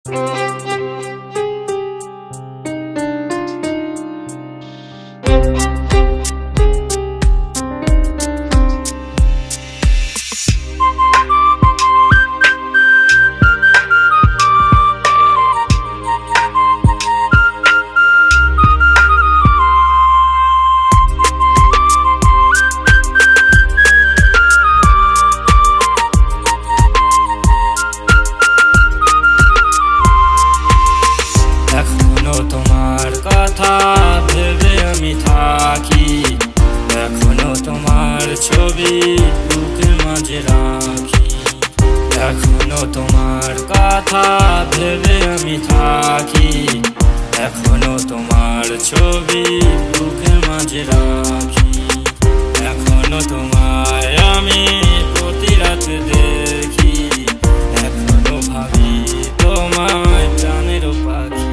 এখনো তোমার কথা ভেবে আমি থাকি, এখনো তোমার ছবি বুকের মাঝে রাখি। এখনো তোমার কথা ভেবে আমি থাকি, এখনো তোমার ছবি বুকের মাঝে রাখি। এখনো তোমায় আমি প্রতি রাত দেখি, এখনো ভাবি তোমায় প্রাণের পাখি।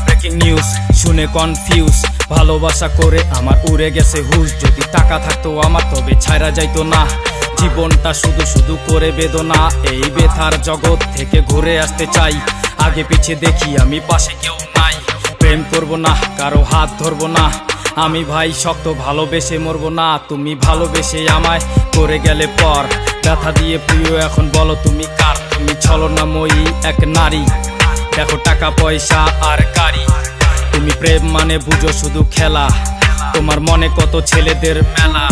ব্রেকিং নিউজ শুনে কনফিউজ, ভালোবাসা করে আমার উড়ে গেছে হুশ। যদি টাকা থাকতো আমার তবে ছাইরা যাইতো না, জীবনটা শুধু শুধু করে বেদনা। এই বেথার জগৎ থেকে ঘুরে আসতে চাই, আগে পিছে দেখি আমি পাশে কেউ নাই। প্রেম করব না, কারো হাত ধরবো না, আমি ভাই শক্ত ভালোবেসে মরবো না। তুমি ভালোবেসে আমায় করে গেলে পর, ব্যথা দিয়ে প্রিয় এখন বলো তুমি কার? তুমি ছলনাময়ী এক নারী, দেখো টাকা পয়সা আর গাড়ি। তুমি প্রেম মানে বুঝো শুধু খেলা, তোমার মনে কত ছেলেদের মেলা।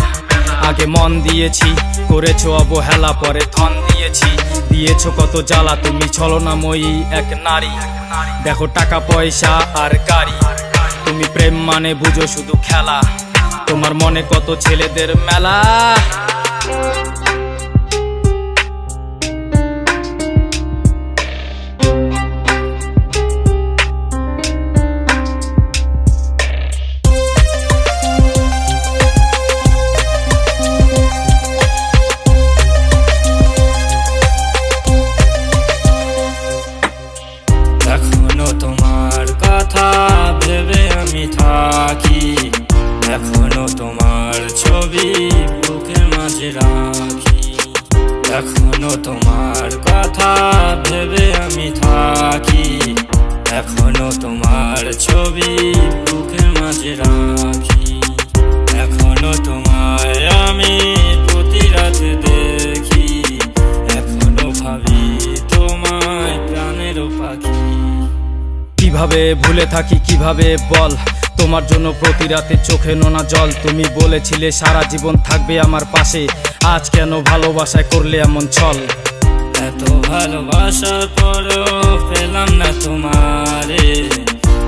আগে মন দিয়েছি করেছো অবহেলা, পরে ধন দিয়েছি দিয়েছো কত জ্বালা। তুমি ছলনাময়ী এক নারী, দেখো টাকা পয়সা আর গাড়ি। তুমি প্রেম মানে বুঝো শুধু খেলা, তোমার মনে কত ছেলেদের মেলা। এখনো তোমার কথা ভেবে আমি থাকি, এখনো তোমার ছবি বুকের মাঝে রাখি। এখনো তোমার কথা ভেবে আমি থাকি, এখনো তোমার ছবি বুকের মাঝে রাখি। এখনো তোমায় আমি প্রতি রাত দেখি, এখনো ভাবি তোমায় প্রাণের পাখি। কিভাবে ভুলে থাকি কিভাবে বল, তোমার জন্য প্রতি রাতে চোখে নোনা জল। তুমি বলেছিলে সারা জীবন থাকবে আমার পাশে, আজ কেন ভালোবাসায় করলে এমন ছল? এত ভালোবাসার পরও পেলাম না তোমারে,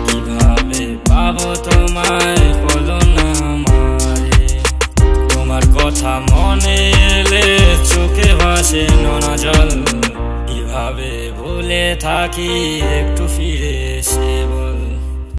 কিভাবে পাবো তোমায় বলো না আমারে। তোমার কথা মনে এলে চোখে ভাসে নোনা জল, কিভাবে ভুলে থাকি একটু ফিরে এসে বল।